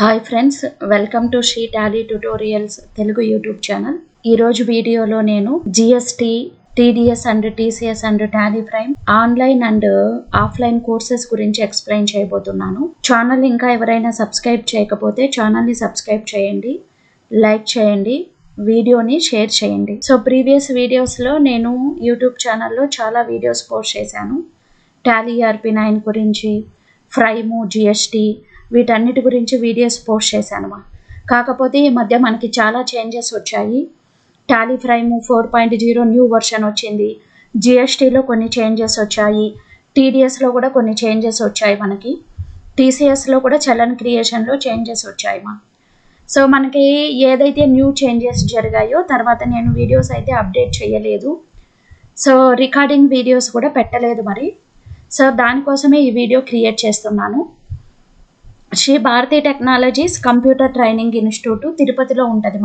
Hi friends, welcome to Shri Tally tutorials Telugu YouTube channel. ఈరోజు వీడియోలో నేను GST, TDS and TCS and Tally Prime online and offline courses గురించి explain చేయబోతున్నాను. Channel ఇంకా ఎవరైనా సబ్స్క్రైబ్ చేయకపోతే ఛానల్ని సబ్స్క్రైబ్ చేయండి, లైక్ చేయండి, వీడియోని షేర్ చేయండి. సో ప్రీవియస్ వీడియోస్లో నేను యూట్యూబ్ ఛానల్లో చాలా వీడియోస్ పోస్ట్ చేశాను. టాలీ ERP9 గురించి, ప్రైము, జిఎస్టీ వీటన్నిటి గురించి వీడియోస్ పోస్ట్ చేశాను. కాకపోతే ఈ మధ్య మనకి చాలా చేంజెస్ వచ్చాయి. టాలీ ప్రైమ్ 4.0 న్యూ వర్షన్ వచ్చింది. జిఎస్టీలో కొన్ని చేంజెస్ వచ్చాయి. టీడీఎస్లో కూడా కొన్ని చేంజెస్ వచ్చాయి. మనకి టీసీఎస్లో కూడా చలన్ క్రియేషన్లో చేంజెస్ వచ్చాయి. సో మనకి ఏదైతే న్యూ చేంజెస్ జరిగాయో తర్వాత నేను వీడియోస్ అయితే అప్డేట్ చేయలేదు. సో రికార్డింగ్ వీడియోస్ కూడా పెట్టలేదు మరి. సో దానికోసమే ఈ వీడియో క్రియేట్ చేస్తున్నాను. Shri Bharathi technologies computer training institute తిరుపతిలో ఉంటుంది.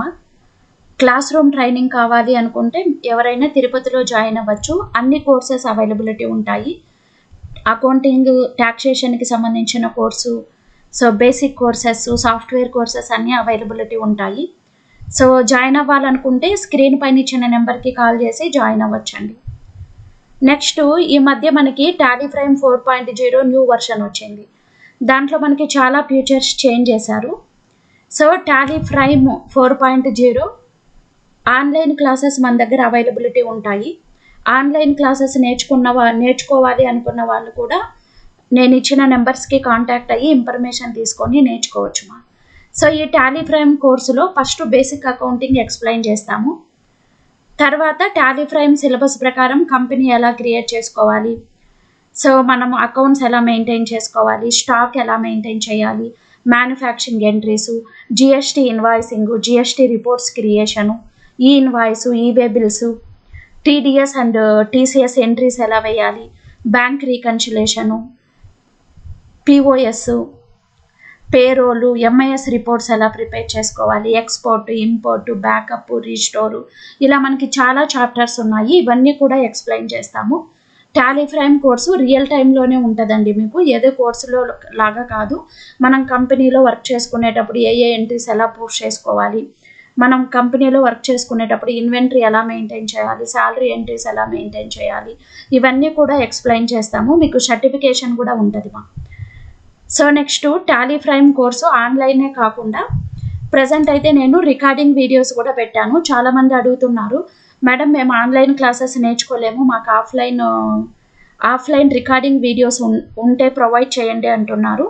క్లాస్ రూమ్ ట్రైనింగ్ కావాలి అనుకుంటే ఎవరైనా తిరుపతిలో జాయిన్ అవ్వచ్చు. అన్ని కోర్సెస్ అవైలబిలిటీ ఉంటాయి. అకౌంటింగ్, ట్యాక్సేషన్కి సంబంధించిన course, so basic courses, software courses అన్నీ అవైలబిలిటీ ఉంటాయి. సో జాయిన్ అవ్వాలనుకుంటే స్క్రీన్ పైన ఇచ్చిన నెంబర్కి కాల్ చేసి జాయిన్ అవ్వచ్చండి. నెక్స్ట్ ఈ మధ్య మనకి టాలీ ప్రైమ్ 4.0 న్యూ వర్షన్ వచ్చింది. దాంట్లో మనకి చాలా ఫీచర్స్ చేంజ్ చేశారు. So Tally prime 4.0 online classes మన దగ్గర అవైలబిలిటీ ఉంటాయి. ఆన్లైన్ క్లాసెస్ నేర్చుకోవాలి అనుకున్న వాళ్ళు కూడా నేను ఇచ్చిన నెంబర్స్కి కాంటాక్ట్ అయ్యి ఇన్ఫర్మేషన్ తీసుకొని నేర్చుకోవచ్చు. సో ఈ టాలీ ప్రైమ్ కోర్సులో ఫస్ట్ బేసిక్ అకౌంటింగ్ ఎక్స్ప్లెయిన్ చేస్తాము. తర్వాత టాలీ ప్రైమ్ సిలబస్ ప్రకారం కంపెనీ ఎలా క్రియేట్ చేసుకోవాలి, సో మనం అకౌంట్స్ ఎలా మెయింటైన్ చేసుకోవాలి, స్టాక్ ఎలా మెయింటైన్ చేయాలి, manufacturing entries, GST invoicing, GST reports creation, e invoice, e way bills, TDS and TCS entries ఎలా వేయాలి, bank reconciliation, POS, payroll, MIS reports ఎలా ప్రిపేర్ చేసుకోవాలి, ఎక్స్పోర్ట్, ఇంపోర్ట్, బ్యాకప్, రీస్టోరు, ఇలా మనకి చాలా చాప్టర్స్ ఉన్నాయి. ఇవన్నీ కూడా ఎక్స్ప్లెయిన్ చేస్తాము. టాలీ ప్రైమ్ కోర్సు రియల్ టైంలోనే ఉంటుందండి. మీకు ఏదో కోర్సులో లాగా కాదు. మనం కంపెనీలో వర్క్ చేసుకునేటప్పుడు ఏ ఎంట్రీస్ ఎలా పోస్ట్ చేసుకోవాలి, మనం కంపెనీలో వర్క్ చేసుకునేటప్పుడు ఇన్వెంటరీ ఎలా మెయింటైన్ చేయాలి, శాలరీ ఎంట్రీస్ ఎలా మెయింటైన్ చేయాలి, ఇవన్నీ కూడా ఎక్స్ప్లెయిన్ చేస్తాము. మీకు సర్టిఫికేషన్ కూడా ఉంటుంది. So next Tally Prime course ఆన్లైనే కాకుండా ప్రజెంట్ అయితే నేను రికార్డింగ్ వీడియోస్ కూడా పెట్టాను. చాలామంది అడుగుతున్నారు, మేడం మేము ఆన్లైన్ క్లాసెస్ నేర్చుకోలేము, మాకు ఆఫ్లైన్ రికార్డింగ్ వీడియోస్ ఉంటే ప్రొవైడ్ చేయండి అంటున్నారు.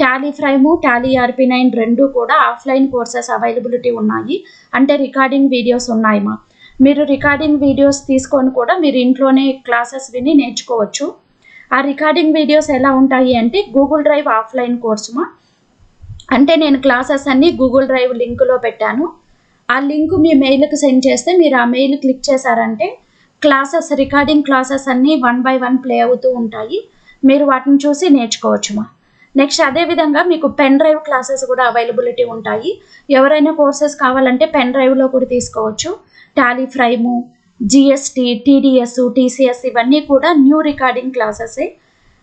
టాలీ ప్రైము, టాలీ ERP9 రెండు కూడా ఆఫ్లైన్ కోర్సెస్ అవైలబిలిటీ ఉన్నాయి. అంటే రికార్డింగ్ వీడియోస్ ఉన్నాయి. మీరు రికార్డింగ్ వీడియోస్ తీసుకొని కూడా మీరు ఇంట్లోనే క్లాసెస్ విని నేర్చుకోవచ్చు. ఆ రికార్డింగ్ వీడియోస్ ఎలా ఉంటాయి అంటే గూగుల్ డ్రైవ్ ఆఫ్లైన్ కోర్సు. అంటే నేను క్లాసెస్ అన్నీ గూగుల్ డ్రైవ్ లింకులో పెట్టాను. ఆ లింక్ మీ మెయిల్కి సెండ్ చేస్తే మీరు ఆ మెయిల్ క్లిక్ చేశారంటే రికార్డింగ్ క్లాసెస్ అన్నీ 1 by 1 ప్లే అవుతూ ఉంటాయి. మీరు వాటిని చూసి నేర్చుకోవచ్చు. నెక్స్ట్ అదేవిధంగా మీకు పెన్ డ్రైవ్ క్లాసెస్ కూడా అవైలబిలిటీ ఉంటాయి. ఎవరైనా కోర్సెస్ కావాలంటే పెన్ డ్రైవ్లో కూడా తీసుకోవచ్చు. Tally Prime, GST, TDS, TCS ఇవన్నీ కూడా న్యూ రికార్డింగ్ క్లాసెసే.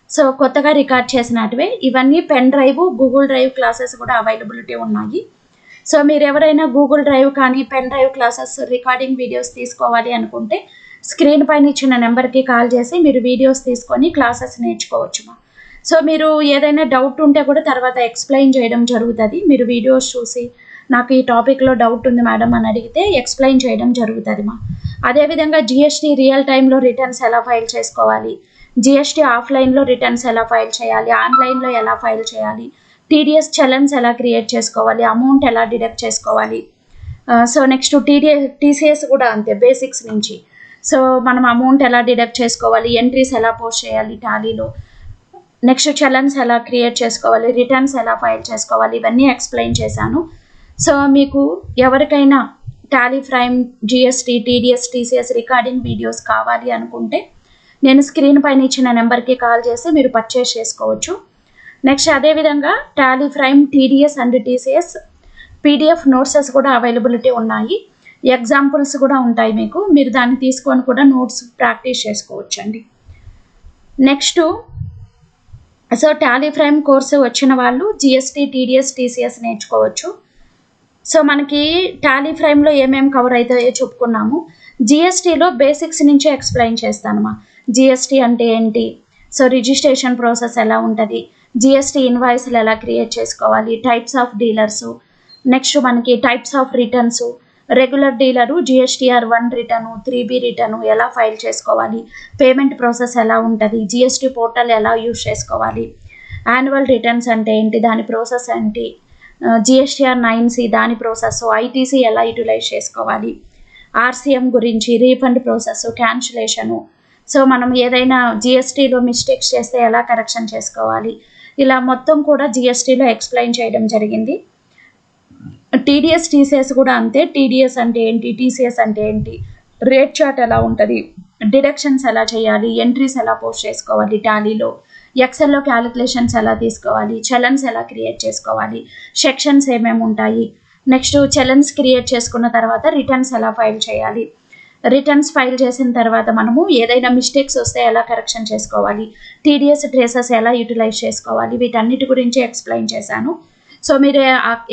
సో కొత్తగా రికార్డ్ చేసినటివే ఇవన్నీ. Pen drive, Google drive classes కూడా అవైలబిలిటీ ఉన్నాయి. సో మీరు ఎవరైనా గూగుల్ డ్రైవ్ కానీ pen drive classes recording videos తీసుకోవాలి అనుకుంటే స్క్రీన్ పైన ఇచ్చిన నెంబర్కి కాల్ చేసి మీరు వీడియోస్ తీసుకొని క్లాసెస్ నేర్చుకోవచ్చు. సో మీరు ఏదైనా డౌట్ ఉంటే కూడా తర్వాత ఎక్స్ప్లెయిన్ చేయడం జరుగుతుంది. మీరు వీడియోస్ చూసి నాకు ఈ టాపిక్లో డౌట్ ఉంది మేడం అని అడిగితే ఎక్స్ప్లెయిన్ చేయడం జరుగుతుంది. అదేవిధంగా జిఎస్టీ రియల్ టైంలో రిటర్న్స్ ఎలా ఫైల్ చేసుకోవాలి, జిఎస్టీ ఆఫ్లైన్లో రిటర్న్స్ ఎలా ఫైల్ చేయాలి, ఆన్లైన్లో ఎలా ఫైల్ చేయాలి, టీడీఎస్ చలన్స్ ఎలా క్రియేట్ చేసుకోవాలి, అమౌంట్ ఎలా డిడక్ట్ చేసుకోవాలి. సో నెక్స్ట్ టీసీఎస్ కూడా అంతే, బేసిక్స్ నుంచి. సో మనం అమౌంట్ ఎలా డిడక్ట్ చేసుకోవాలి, ఎంట్రీస్ ఎలా పోస్ట్ చేయాలి టాలీలో, నెక్స్ట్ చలన్స్ ఎలా క్రియేట్ చేసుకోవాలి, రిటర్న్స్ ఎలా ఫైల్ చేసుకోవాలి, ఇవన్నీ ఎక్స్ప్లెయిన్ చేశాను. సో మీకు ఎవరికైనా Tally prime, GST, TDS, TCS recording videos కావాలి అనుకుంటే నేను స్క్రీన్ పైన ఇచ్చిన నెంబర్కి కాల్ చేసి మీరు పర్చేస్ చేసుకోవచ్చు. నెక్స్ట్ అదేవిధంగా Tally Prime, TDS and TCS PDF నోట్సెస్ కూడా అవైలబిలిటీ ఉన్నాయి. ఎగ్జాంపుల్స్ కూడా ఉంటాయి మీకు. మీరు దాన్ని తీసుకొని కూడా నోట్స్ ప్రాక్టీస్ చేసుకోవచ్చండి. Next so Tally Prime course వచ్చిన వాళ్ళు జిఎస్టీ, టీడీఎస్, టీసీఎస్ నేర్చుకోవచ్చు. సో మనకి టాలీ ప్రైమ్లో ఏమేమి కవర్ అవుతాయో చెప్పుకున్నాము. జిఎస్టీలో బేసిక్స్ నుంచి ఎక్స్ప్లెయిన్ చేస్తానమ్మా. జిఎస్టీ అంటే ఏంటి, సో రిజిస్ట్రేషన్ ప్రాసెస్ ఎలా ఉంటుంది, జిఎస్టీ ఇన్వాయిస్లు ఎలా క్రియేట్ చేసుకోవాలి, టైప్స్ ఆఫ్ డీలర్సు, నెక్స్ట్ మనకి types of returns, regular dealer GSTR 1 return, 3B return ఎలా ఫైల్ చేసుకోవాలి, పేమెంట్ ప్రాసెస్ ఎలా ఉంటుంది, జిఎస్టీ పోర్టల్ ఎలా యూజ్ చేసుకోవాలి, యాన్యువల్ రిటర్న్స్ అంటే ఏంటి, దాని ప్రాసెస్ ఏంటి, జిఎస్టీఆర్ 9C దాని ప్రాసెస్, ఐటీసీ ఎలా యూటిలైజ్ చేసుకోవాలి, ఆర్సీఎం గురించి, రీఫండ్ ప్రాసెస్, క్యాన్సిలేషను, సో మనం ఏదైనా జిఎస్టీలో మిస్టేక్స్ చేస్తే ఎలా కరెక్షన్ చేసుకోవాలి, ఇలా మొత్తం కూడా జిఎస్టీలో ఎక్స్ప్లెయిన్ చేయడం జరిగింది. టీడీఎస్, టీసీఎస్ కూడా అంతే. టీడీఎస్ అంటే ఏంటి, టీసీఎస్ అంటే ఏంటి, రేట్ చార్ట్ ఎలా ఉంటుంది, డిడక్షన్స్ ఎలా చేయాలి, ఎంట్రీస్ ఎలా పోస్ట్ చేసుకోవాలి టాలీలో, ఎక్సెల్లో క్యాలిక్యులేషన్స్ ఎలా తీసుకోవాలి, చలన్స్ ఎలా క్రియేట్ చేసుకోవాలి, సెక్షన్స్ ఏమేమి ఉంటాయి, నెక్స్ట్ చలన్స్ క్రియేట్ చేసుకున్న తర్వాత రిటర్న్స్ ఎలా ఫైల్ చేయాలి, రిటర్న్స్ ఫైల్ చేసిన తర్వాత మనము ఏదైనా మిస్టేక్స్ వస్తే ఎలా కరెక్షన్ చేసుకోవాలి, టీడీఎస్ ట్రేసెస్ ఎలా యూటిలైజ్ చేసుకోవాలి, వీటన్నిటి గురించి ఎక్స్ప్లెయిన్ చేశాను. సో మీరు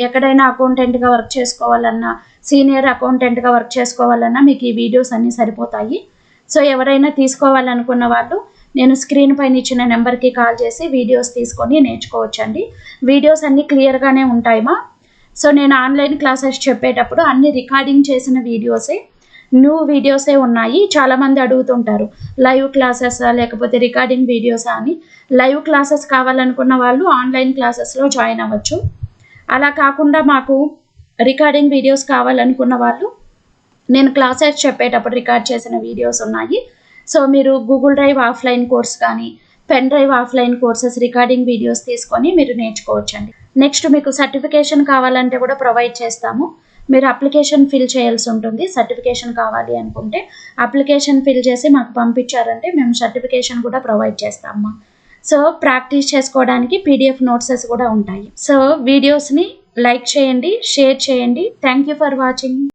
ఎక్కడైనా అకౌంటెంట్గా వర్క్ చేసుకోవాలన్నా, సీనియర్ అకౌంటెంట్గా వర్క్ చేసుకోవాలన్నా మీకు ఈ వీడియోస్ అన్నీ సరిపోతాయి. సో ఎవరైనా తీసుకోవాలనుకున్న వాళ్ళు నేను స్క్రీన్ పైన ఇచ్చిన నెంబర్కి కాల్ చేసి వీడియోస్ తీసుకొని నేర్చుకోవచ్చండి. వీడియోస్ అన్నీ క్లియర్గానే ఉంటాయమ్మా. సో నేను ఆన్లైన్ క్లాసెస్ చెప్పేటప్పుడు అన్ని రికార్డింగ్ చేసిన వీడియోసే, న్యూ వీడియోసే ఉన్నాయి. చాలామంది అడుగుతుంటారు లైవ్ క్లాసెస్ లేకపోతే రికార్డింగ్ వీడియోసా అని. లైవ్ క్లాసెస్ కావాలనుకున్న వాళ్ళు ఆన్లైన్ క్లాసెస్లో జాయిన్ అవ్వచ్చు. అలా కాకుండా మాకు రికార్డింగ్ వీడియోస్ కావాలనుకున్న వాళ్ళు నేను క్లాసెస్ చెప్పేటప్పుడు రికార్డ్ చేసిన వీడియోస్ ఉన్నాయి. సో మీరు గూగుల్ డ్రైవ్ ఆఫ్లైన్ కోర్స్ కానీ, pen drive offline courses recording videos తీసుకొని మీరు నేర్చుకోవచ్చండి. నెక్స్ట్ మీకు సర్టిఫికేషన్ కావాలంటే కూడా ప్రొవైడ్ చేస్తాము. మీరు అప్లికేషన్ ఫిల్ చేయాల్సి ఉంటుంది. సర్టిఫికేషన్ కావాలి అనుకుంటే అప్లికేషన్ ఫిల్ చేసి మాకు పంపించారంటే మేము సర్టిఫికేషన్ కూడా ప్రొవైడ్ చేస్తాము. సో ప్రాక్టీస్ చేసుకోవడానికి పీడిఎఫ్ నోట్సెస్ కూడా ఉంటాయి. సో వీడియోస్ని లైక్ చేయండి, షేర్ చేయండి. Thank you for watching.